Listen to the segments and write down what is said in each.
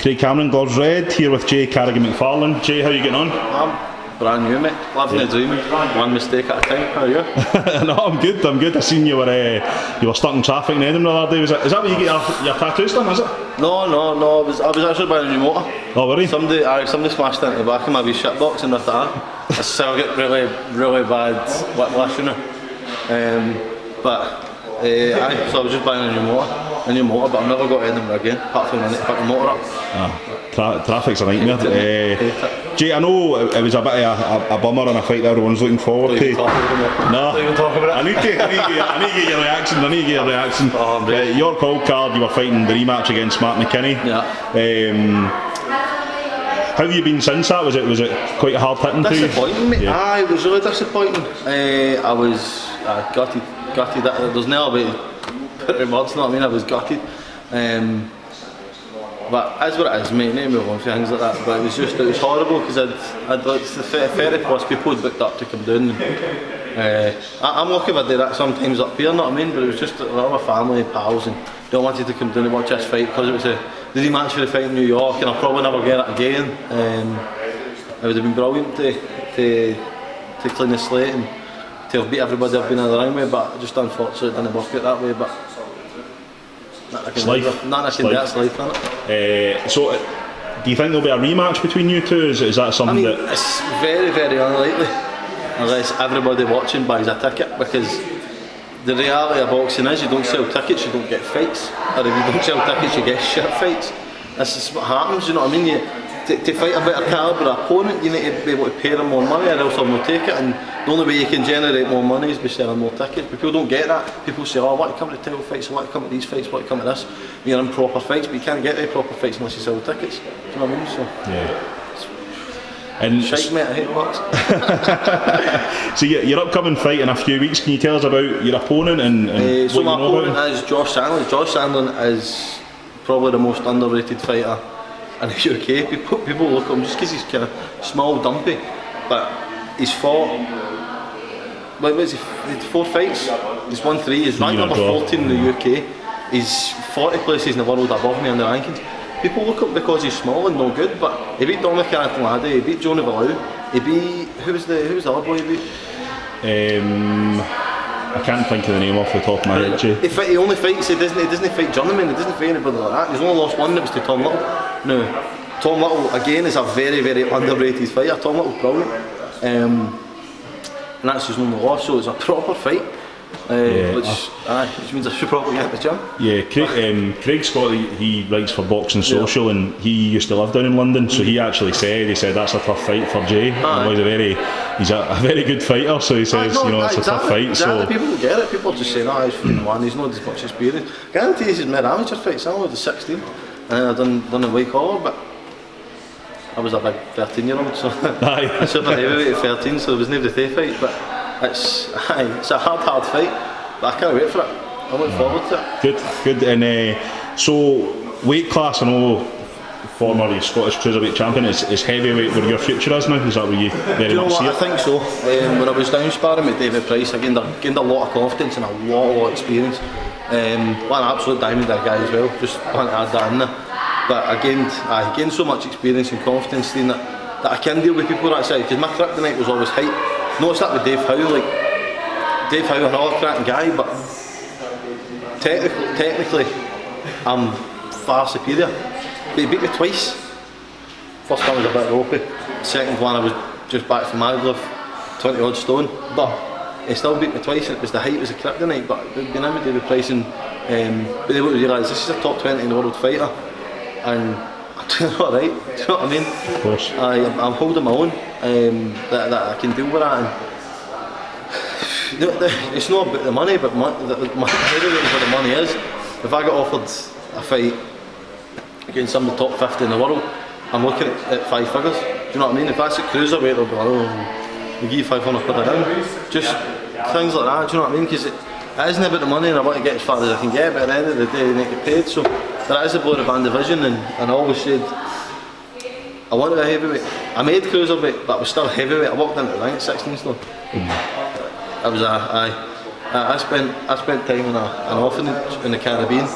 Craig Cameron, Gloves Red, here with Carrigan Mcfarlane. Jay, how are you getting on? I'm brand new, mate. Living the dream, one mistake at a time. How are you? No, I'm good. I seen you were stuck in traffic in Edinburgh the other day. Is that where you get your tattoos done, is it? No. I was actually buying a new motor. Oh, were you? Somebody smashed into the back of my wee shit box and ripped it out. So I get really bad whiplash, you know. So I was just buying a new motor, but I've never got Edinburgh again, apart from I need to pick the motor up. Traffic's a nightmare. Jay, I know it was a bit of a bummer and a fight that everyone's looking forward to. No. Don't even talk about it. I need to get your reaction. Oh, Your cold card, you were fighting the rematch against Mark McKinney. Yeah. How have you been since that? Was it quite hard hitting to you? Disappointing, mate. Yeah. Aye, it was really disappointing. I was gutted. There's no way to put it in words, you know what I mean? I was gutted. But as what it is, mate, no move on for things like that. But it was horrible because I'd like the 30 plus people had booked up to come down. I'm lucky if I do that sometimes up here, you know what I mean? But it was just a lot of my family and pals and they wanted to come down and watch this fight because it was the rematch for the fight in New York and I'll probably never get it again. It would have been brilliant to clean the slate and to have beat everybody I've been in the ring with, but just unfortunately it didn't work out that way. But it's life. Nothing I can do, it's life, isn't it? So, do you think there'll be a rematch between you two? Is that something it's very, very unlikely unless everybody watching buys a ticket, because the reality of boxing is you don't sell tickets, you don't get fights, or if you don't sell tickets you get shit fights. This is what happens, you know what I mean? To fight a better calibre opponent, you need to be able to pay them more money or else they'll not take it, and the only way you can generate more money is by selling more tickets. But people don't get that. People say, oh, I want to come to title fights, I want to come to these fights, I want to come to this. You're in proper fights, but you can't get to proper fights unless you sell the tickets. Do you know what I mean? So, yeah. And shite, mate, I hate box. So your upcoming fight in a few weeks, can you tell us about your opponent and so what my you know opponent about him? is Josh Sandlin. Josh Sandlin is probably the most underrated fighter in the UK. People look at him just because he's kind of small, dumpy, but he's fought. What is he? 4 fights. He's won 3. He's ranked number 14 in the UK. He's 40 places in the world above me in the rankings. People look up because he's small and no good, but he beat Dominic Antonelli, he beat Johnny Valau, he beat who was the other boy he beat? I can't think of the name off the top of my head. He only fights. He doesn't fight journeymen. He doesn't fight anybody like that. He's only lost one. That was to Tom Little. Now, Tom Little again is a very, very underrated fighter. Tom Little's brilliant, and that's his only loss. So it's a proper fight. Which means I should probably get the gym. Yeah, Craig Scott, he writes for Boxing Social, and he used to live down in London, so he actually said that's a tough fight for Jay. He's a very good fighter, so he says it's a tough fight. So people don't get it. People just say, no, he's from one, he's not as much experience. Guarantee he's made amateur fights. I was 16 and then I done a white collar, but I was a big 13-year-old, so I'm super heavyweight at 13, so there was never the fight, but it's a hard fight, but I can't wait for it. I look forward to it. Good. And so, weight class, I know former Scottish cruiserweight champion, is heavyweight where your future is now? Is that where you very much see it? I think so. When I was down sparring with David Price, I gained a lot of confidence and a lot of experience. What an absolute diamond, that guy as well. Just want to add that in there. But I gained so much experience and confidence that I can deal with people that side, because my kryptonite was always height. Noticed that with Dave Howe, Dave Howe, another cracking guy, but technically I'm far superior. But he beat me twice. First time was a bit ropey. Second one I was just back from Maglev, 20 odd stone. But he still beat me twice, and it was the height was a kryptonite. But being in with David Price and being able to realise this is a top 20 in the world fighter, and I'm doing alright, do you know what I mean? Of course. I'm holding my own, that I can deal with that. And it's not about the money, but heavyweight is where the money is. If I got offered a fight against some of the top 50 in the world, I'm looking at 5 figures. Do you know what I mean? If that's at cruiserweight, they'll be like, oh, we'll give you 500 quid a ring. Just things like that, do you know what I mean? Because it isn't about the money, and I want to get as far as I can get, but at the end of the day, they get paid. So there is a blow band division, and I always said I wanted a heavyweight. I made cruiserweight, but I was still heavyweight. I walked into the ring at 16 stone. I spent time in an orphanage in the Caribbean,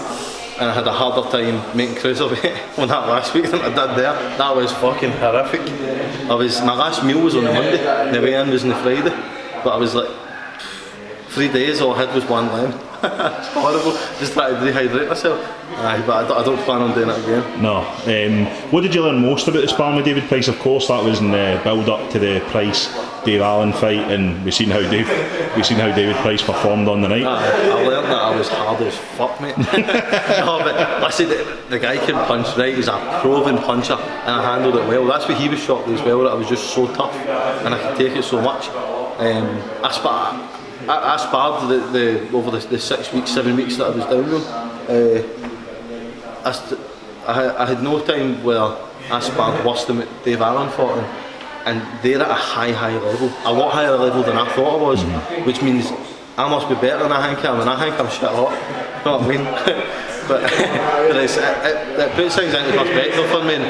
and I had a harder time making cruiserweight on that last week than I did there. That was fucking horrific. My last meal was on the Monday, and the weigh-in was on the Friday, but I was like 3 days, all I had was one lemon. It's horrible, just trying to dehydrate myself. But I don't plan on doing it again. No. What did you learn most about the sparring with David Price? Of course, that was in the build-up to the Price-Dave Allen fight, and we've seen how David Price performed on the night. I learned that I was hard as fuck, mate. No, but I said the guy can punch, right? He's a proven puncher, and I handled it well. That's what he was shocked as well, that I was just so tough, and I could take it so much. I sparred over the 6 weeks, 7 weeks that I was down there. I had no time where I sparred worse than what Dave Allen fought, and they're at a high level, a lot higher level than I thought I was, which means I must be better than I think I am, and I think I'm shit hot. You know what I mean? but it puts things into perspective for me. And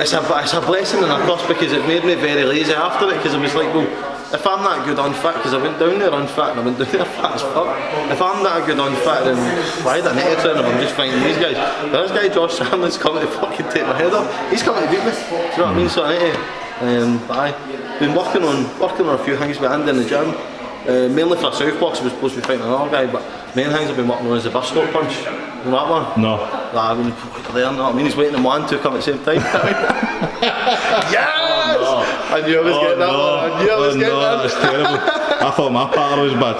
it's a blessing and a curse, because it made me very lazy after it, because I was like, well, if I'm that good unfit, because I went down there unfit and I went down there fat as fuck, if I'm that good unfit, then why do I need to train if I'm just fighting these guys? But this guy Josh Sandlin's coming to fucking take my head off. He's coming to beat me. Do you know what I mean? So I need to. But I've been working on a few things with Andy in the gym. Mainly for a southpaw, I was supposed to be fighting another guy, but main things I've been working on is the biscuit punch. You know that one? No. I've been there, you know what I mean? He's waiting in one, two come at the same time. Yes! Oh, no. I knew I was getting that one. I knew I was getting that. That's terrible. I thought my partner was bad.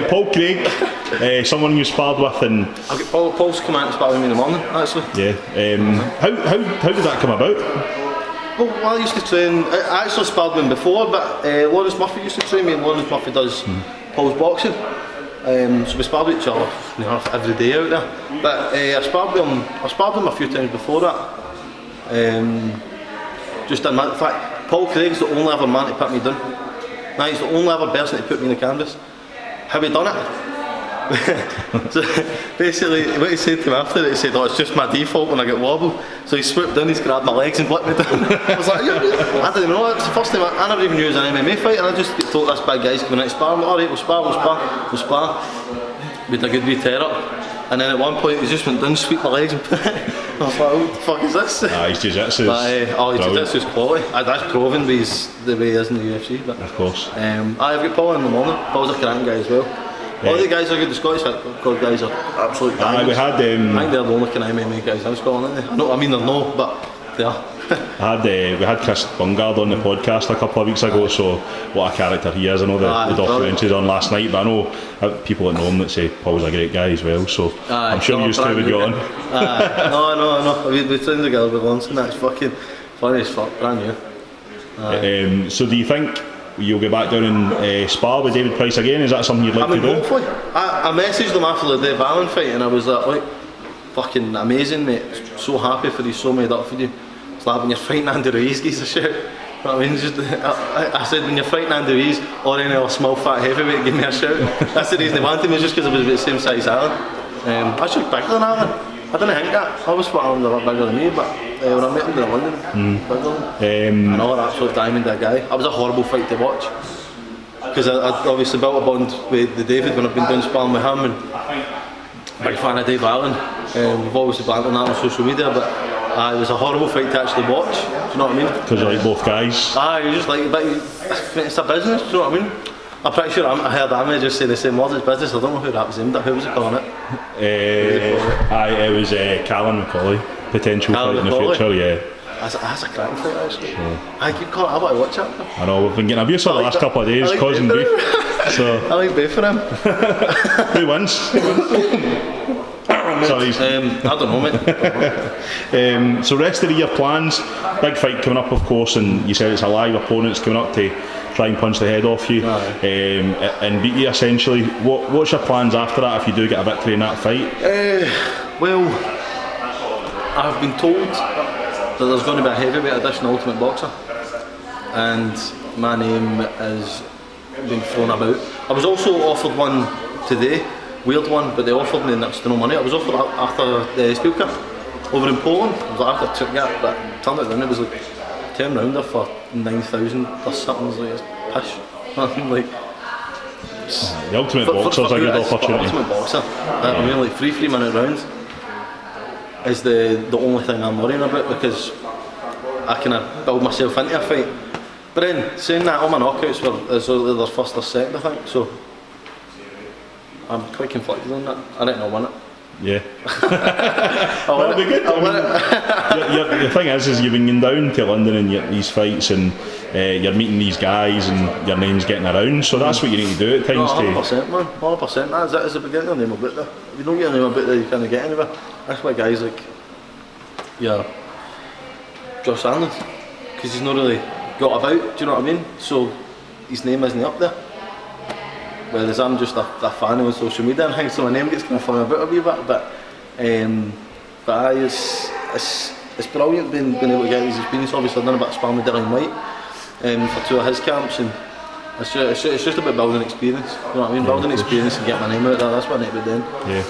Paul Craig, someone you sparred with, and I've got Paul's come out and sparred with me in the morning, actually. Yeah. How did that come about? Well, I used to train. I actually sparred with him before, but Lawrence Murphy used to train me, and Lawrence Murphy does Paul's boxing. So we sparred with each other every day out there. But I sparred with him a few times before that. Just in fact, Paul Craig's the only other man to put me down. Now he's the only other person to put me in the canvas. How he done it? So basically, what he said to me after it, he said, "Oh, it's just my default when I get wobbled." So he swooped down, he's grabbed my legs and flipped me down. I was like, I didn't even know. It's the first time I never even knew it was an MMA fight, and I just told this big guy's coming out to spar. I'm like, alright, we'll spar. We had a good wee tear up, and then at one point he just went down, swept my legs, and I was like, what the fuck is this? His jiu-jitsu is his jiu-jitsu's quality. That's proven by the way he is in the UFC. But of course. I've got Paul in the morning. Paul's a Carrigan guy as well. All the guys are good. The Scottish guys are absolute diamonds. We had. I think they're the only kind of MMA guys in Scotland, aren't they? I mean they're no, but they are. We had Chris Bungard on the podcast a couple of weeks ago, so what a character he is. I know the documentary on last night, but I know people that know him that say Paul's a great guy as well, so I'm sure you two would go on. No, we trained together with once, and that's fucking funny as fuck, brand new. So do you think you'll get back down and spar with David Price again? Is that something you'd like to do? Hopefully. I messaged him after the Dave Allen fight, and I was like, fucking amazing, mate. So happy for you, so made up for you. It's like when you're fighting Andy Ruiz, gives a shit. You know what I mean? I said, when you're fighting Andy Ruiz or any other small fat heavyweight, give me a shout. That's the reason they wanted me, just because I was about the same size as Alan. I should be bigger than Alan. I didn't think that. I always thought Alan was a lot bigger than me, but when I met him in London, bigger than another absolute diamond, that guy. It was a horrible fight to watch, because I obviously built a bond with the David when I've been down sparring with him, and big fan of Dave Allen. We've always been on that on social media, but it was a horrible fight to actually watch. Do you know what I mean? Because you like both guys. You just like, but it's a business. Do you know what I mean? I'm pretty sure I heard Amy just say the same words as business. I don't know who that was aimed at. Who was he calling it? It was Carrigan Mcfarlane. Potential fight in the future, yeah. That's a cracking fight, actually. Yeah. I keep calling. I want to watch it. I know, we've been getting abuse for the last couple of days, causing beef. So I like beef for him. Who wins? Sorry. I don't know, mate. So rest of the year plans, big fight coming up, of course, and you said it's a live opponent coming up to try and punch the head off you and beat you essentially. What's your plans after that if you do get a victory in that fight? Well, I've been told that there's going to be a heavyweight edition Ultimate Boxer, and my name has been thrown about. I was also offered one today. Weird one, but they offered me next to no money. I was offered after the Spiel Cup over in Poland. I was like, after I took that, but turned it down. It was like 10 rounder for 9,000 or something. It was like, it's pish. Like, The ultimate boxer's a good opportunity. The ultimate boxer. I mean, like 3 minute rounds is the only thing I'm worrying about, because I can build myself into a fight. But then, saying that, all my knockouts were either first or second, I think, so I'm quite conflicted on that. I don't know, win it. Yeah. That'll be good. The thing is you've been going down to London and these fights, and you're meeting these guys and your name's getting around, so that's what you need to do at times. 100%, man, 100%. That is the beginning of the name about there. If you don't get a name about there, you can't get anywhere. That's why guys like, Josh Allen, because he's not really got about, do you know what I mean? So his name isn't up there. Whereas I'm just a fan of social media and things, so my name gets kind of flung about a wee bit. But it's brilliant being able to get these experiences. Obviously I've done a bit of sparring with Dylan White for 2 of his camps, and it's just about building experience. You know what I mean? Building experience and getting my name out there. That's what I need to be doing. Yeah.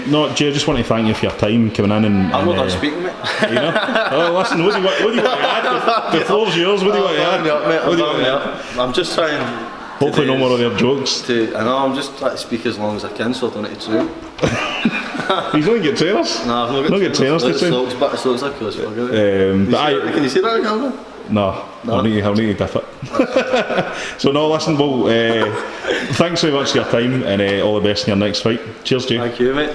No, Jay, I just want to thank you for your time coming in and. I'm not done speaking, mate. You know? Oh, listen, what do you want to add? The floor's yours. What do you want to add? I'm just trying. Hopefully no more of their jokes. I know, I'm just trying to speak as long as I can, so I don't need to train. He's not get trainers. No, I've not got trainers to train. But it's like close, can you see that again? No. I'll need to diff it. So no, listen, well, thanks very much for your time, and all the best in your next fight. Cheers, Jay. Thank you, mate.